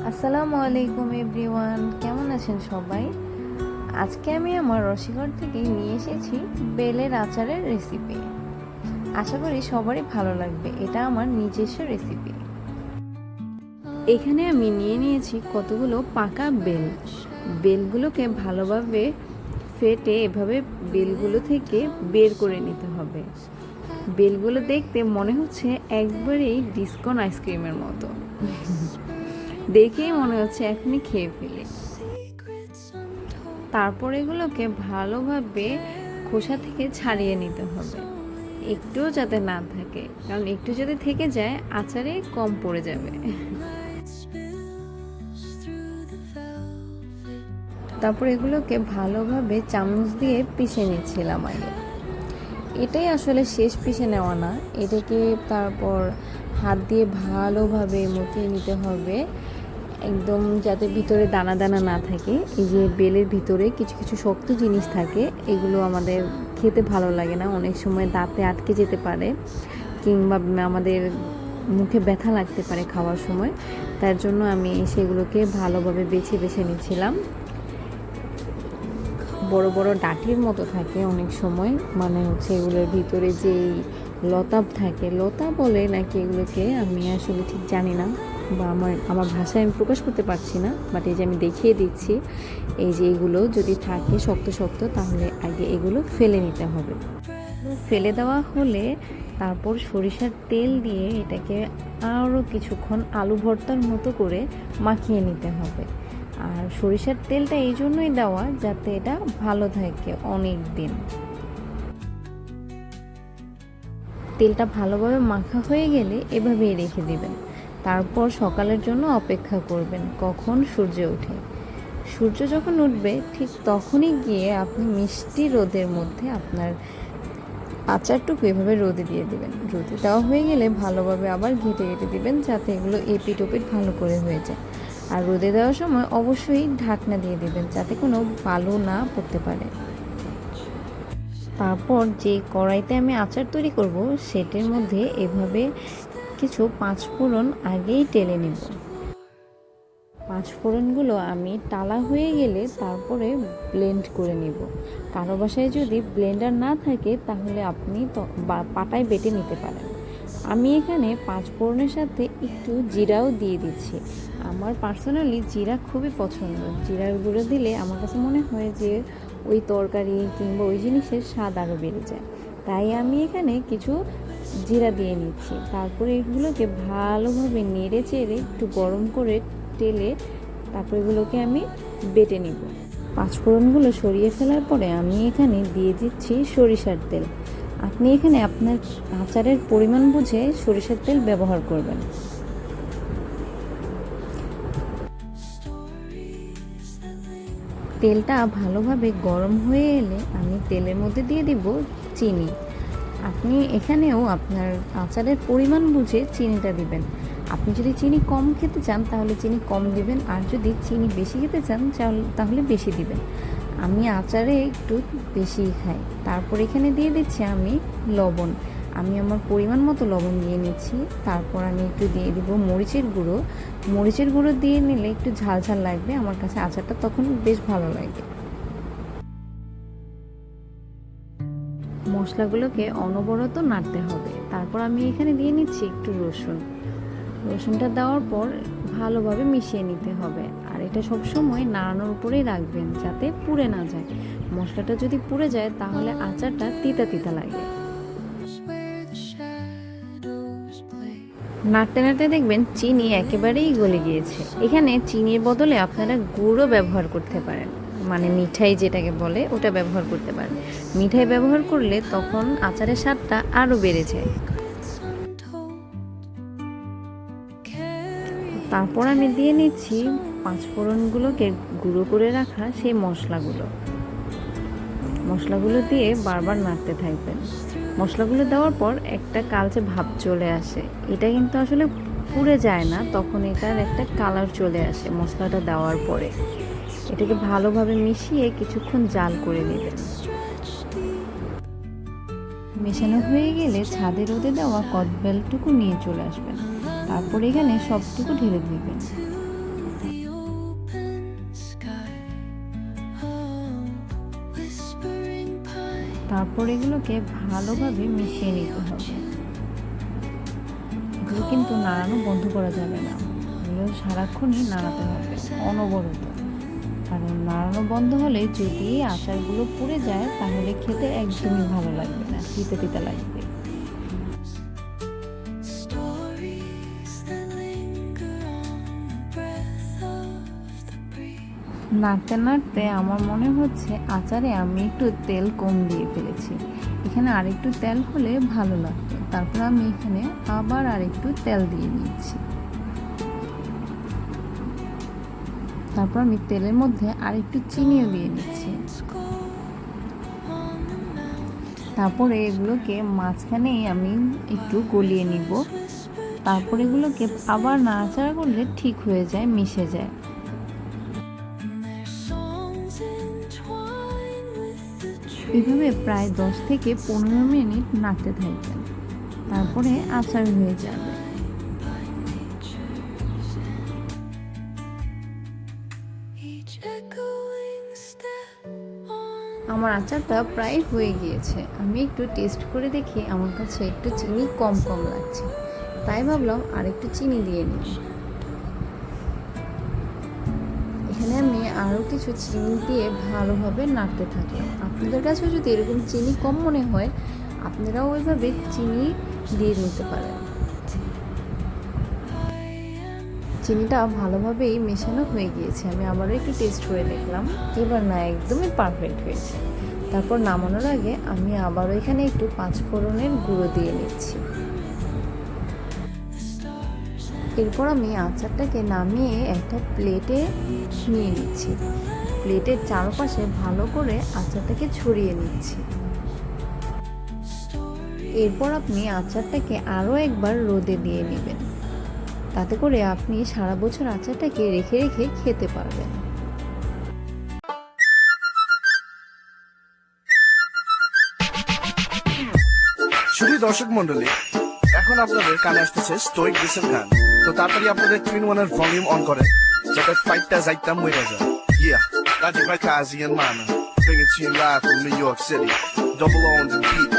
আসসালামু আলাইকুম এভরিওয়ান, কেমন আছেন সবাই? আজকে আমি আমার রসিকর থেকে নিয়ে এসেছি বেলের আচারের রেসিপি। আশা করি সবারই ভালো লাগবে। এটা আমার নিজস্ব রেসিপি। এখানে আমি নিয়েছি কতগুলো পাকা বেল। বেলগুলোকে ভালোভাবে ফেটে এভাবে বেলগুলো থেকে বের করে নিতে হবে। বেলগুলো দেখতে মনে হচ্ছে একবারেই ডিসকন আইসক্রিমের মতো। দেখেই মনে হচ্ছে এখনই খেয়ে ফেলি। তারপর এগুলোকে ভালোভাবে খোসা থেকে ছাড়িয়ে নিতে হবে, একটুও যাতে না থাকে, কারণ একটু যদি থেকে যায় আচারে কম পড়ে যাবে। তারপর এগুলোকে ভালোভাবে চামচ দিয়ে পিষে নিচ্ছিলাম আগে। এটাই আসলে শেষ পিষে নেওয়া না, এটাকে তারপর হাত দিয়ে ভালোভাবে মথিয়ে নিতে হবে, একদম যাতে ভিতরে দানা দানা না থাকে। এই যে বেলের ভিতরে কিছু কিছু শক্ত জিনিস থাকে, এগুলো আমাদের খেতে ভালো লাগে না, অনেক সময় দাঁতে আটকে যেতে পারে কিংবা আমাদের মুখে ব্যথা লাগতে পারে খাওয়ার সময়। তার জন্য আমি সেগুলোকে ভালোভাবে বেছে বেছে নিচ্ছিলাম। বড় বড় ডাঁটির মতো থাকে অনেক সময়, মানে হচ্ছে এগুলোর ভিতরে যেই লতা থাকে, লতা বলে নাকি এগুলোকে, আমি আসলে ঠিক জানি না, বা আমার ভাষায় আমি প্রকাশ করতে পারছি না, বাট এই যে আমি দেখিয়ে দিচ্ছি। এই যে এগুলো যদি থাকে শক্ত শক্ত, তাহলে আগে এগুলো ফেলে নিতে হবে। ফেলে দেওয়া হলে তারপর সরিষার তেল দিয়ে এটাকে আরও কিছুক্ষণ আলু ভর্তার মতো করে মাখিয়ে নিতে হবে। আর সরিষার তেলটা এই জন্যই দেওয়া যাতে এটা ভালো থাকে অনেক দিন। তেলটা ভালোভাবে মাখা হয়ে গেলে এভাবেই রেখে দিবেন। তারপর সকালের জন্য অপেক্ষা করবেন কখন সূর্য ওঠে। সূর্য যখন উঠবে ঠিক তখনই গিয়ে আপনি মিষ্টি রোদের মধ্যে আপনার আচারটুকু এভাবে রোদে দিয়ে দেবেন। রোদে দেওয়া হয়ে গেলে ভালোভাবে আবার ঘেঁটে ঘেঁটে দিবেন যাতে এগুলো এপিট ওপিট ভালো করে হয়ে যায়। আর রোদে দেওয়ার সময় অবশ্যই ঢাকনা দিয়ে দেবেন যাতে কোনো বালু না পড়তে পারে। তারপর যে কড়াইতে আমি আচার তৈরি করব সেটার মধ্যে এভাবে কিছু পাঁচফোড়ন আগেই টেলে নেব। পাঁচফোড়নগুলো আমি টালা হয়ে গেলে তারপরে ব্লেন্ড করে নেব। কারো বাসায় যদি ব্লেন্ডার না থাকে তাহলে আপনি পাটায় বেটে নিতে পারেন। আমি এখানে পাঁচফোড়নের সাথে একটু জিরাও দিয়ে দিচ্ছি। আমার পার্সোনালি জিরা খুবই পছন্দ। জিরার গুঁড়ো দিলে আমার কাছে মনে হয় যে ওই তরকারি কিংবা ওই জিনিসের স্বাদ আরও বেড়ে যায়। তাই আমি এখানে কিছু জিরা দিয়ে নিচ্ছি। তারপরে এগুলোকে ভালোভাবে নেড়ে চেড়ে একটু গরম করে তেলে তারপর এগুলোকে আমি বেটে নিব। পাঁচফোড়নগুলো সরিয়ে ফেলার পরে আমি এখানে দিয়ে দিচ্ছি সরিষার তেল। আপনি এখানে আপনার আচারের পরিমাণ বুঝে সরিষার তেল ব্যবহার করবেন। তেলটা ভালোভাবে গরম হয়ে এলে আমি তেলের মধ্যে দিয়ে দিব চিনি। আপনি এখানেও আপনার আচারের পরিমাণ বুঝে চিনিটা দিবেন। আপনি যদি চিনি কম খেতে চান তাহলে চিনি কম দিবেন, আর যদি চিনি বেশি খেতে চান তাহলে বেশি দিবেন। আমি আচারে একটু বেশি খাই। তারপর এখানে দিয়ে দিচ্ছি আমি লবণ। আমি আমার পরিমাণ মতো লবণ দিয়ে নিচ্ছি। তারপর আমি একটু দিয়ে দিব মরিচের গুঁড়ো। মরিচের গুঁড়ো দিয়ে নিলে একটু ঝাল ঝাল লাগবে, আমার কাছে আচারটা তখন বেশ ভালো লাগে। মশলাগুলোকে অনবরত নাড়তে হবে। তারপর আমি এখানে দিয়ে নিচ্ছি একটু রসুন। রসুনটা দেওয়ার পর ভালোভাবে মিশিয়ে নিতে হবে। আর এটা সবসময় নাড়ানোর উপরেই রাখবেন যাতে পুড়ে না যায়। মশলাটা যদি পুড়ে যায় তাহলে আচারটা তিতা তিতা লাগে। নাড়তে নাড়তে দেখবেন চিনি একেবারেই গলে গিয়েছে। এখানে চিনির বদলে আপনারা গুঁড়ো ব্যবহার করতে পারেন, মানে মিঠাই যেটাকে বলে ওটা ব্যবহার করতে পারেন। মিঠাই ব্যবহার করলে তখন আচারের স্বাদটা আরও বেড়ে যায়। তারপর আমি দিয়ে নিচ্ছি পাঁচফোড়নগুলোকে গুঁড়ো করে রাখা সেই মশলাগুলো দিয়ে বারবার নাড়তে থাকবেন। মশলাগুলো দেওয়ার পর একটা কালচে ভাব চলে আসে। এটা কিন্তু আসলে পুড়ে যায় না, তখন এটার একটা কালার চলে আসে মশলাটা দেওয়ার পরে। এটাকে ভালোভাবে মিশিয়ে কিছুক্ষণ জাল করে নেবেন। মেশানো হয়ে গেলে ছাদে রোদে দেওয়া কদবেলটুকু নিয়ে চলে আসবেন। তারপর এখানে সবটুকু ঢেলে দিবেন। তারপর এগুলোকে ভালোভাবে মিশিয়ে নিতে হবে। এগুলো কিন্তু নাড়ানো বন্ধ করা যাবে না, এগুলো সারাক্ষণই নাড়াতে হবে অনবরত। কারণ নাড়ানো বন্ধ হলে যদি আচারগুলো পুড়ে যায় তাহলে খেতে একদমই ভালো লাগবে না, তিতে তিতে লাগবে। নাড়তে নাড়তে আমার মনে হচ্ছে আচারে আমি একটু তেল কম দিয়ে ফেলেছি, এখানে আরেকটু তেল হলে ভালো লাগতো। তারপর আমি এখানে আবার আরেকটু তেল দিয়ে নিচ্ছি। তারপর আমি তেলের মধ্যে আরেকটু চিনিও দিয়ে নিচ্ছি। তারপরে এগুলোকে মাঝখানেই আমি একটু গলিয়ে নিব। তারপর এগুলোকে আবার নাড়াচাড়া করলে ঠিক হয়ে যায়, মিশে যায়। এভাবে প্রায় 10 থেকে 15 মিনিট নাড়তে থাকবেন, তারপরে আচার হয়ে যাবে। আমার আচারটা প্রায় হয়ে গিয়েছে। আমি একটু টেস্ট করে দেখি আমার কাছে একটু চিনি কম কম লাগছে, তাই ভাবলাম আর একটু চিনি দিয়ে নিই। এখানে আমি আরও কিছু চিনি দিয়ে ভালোভাবে নাড়তে থাকি। আপনাদের কাছেও যদি এরকম চিনি কম মনে হয় আপনারাও ওইভাবে চিনি দিয়ে নিতে পারেন। চিনিটা ভালোভাবেই মেশানো হয়ে গিয়েছে। আমি আবারও একটু টেস্ট করে দেখলাম, এবার না একদমই পারফেক্ট হয়েছে। তারপর নামানোর আগে আমি আবারও এখানে একটু 5 ফোড়নের গুঁড়ো দিয়ে নিচ্ছি। এরপর আমি আচারটাকে নামিয়ে একটা প্লেটে নিয়ে নিচ্ছি। প্লেটের চারপাশে ভালো করে আচারটাকে ছড়িয়ে নিচ্ছি। এরপর আপনি আচারটাকে আরও একবার রোদে দিয়ে নেবেন, তাতে করে আপনি সারা বছর আচারটাকে রেখে রেখে খেতে পারবেন। শুধু দর্শক মন্ডলী, এখন আপনাদের কানে আসতেছে স্টোইক ডিসের গান। তো তাড়াতাড়ি আপনাদের টুইন ওয়ানের ভলিউম অন করে, যাতে ফাইটটা যাইতাম মরে যায়। Yeah, Raji by Kazi and Mana, bring it to you live from New York City. Double on the beat.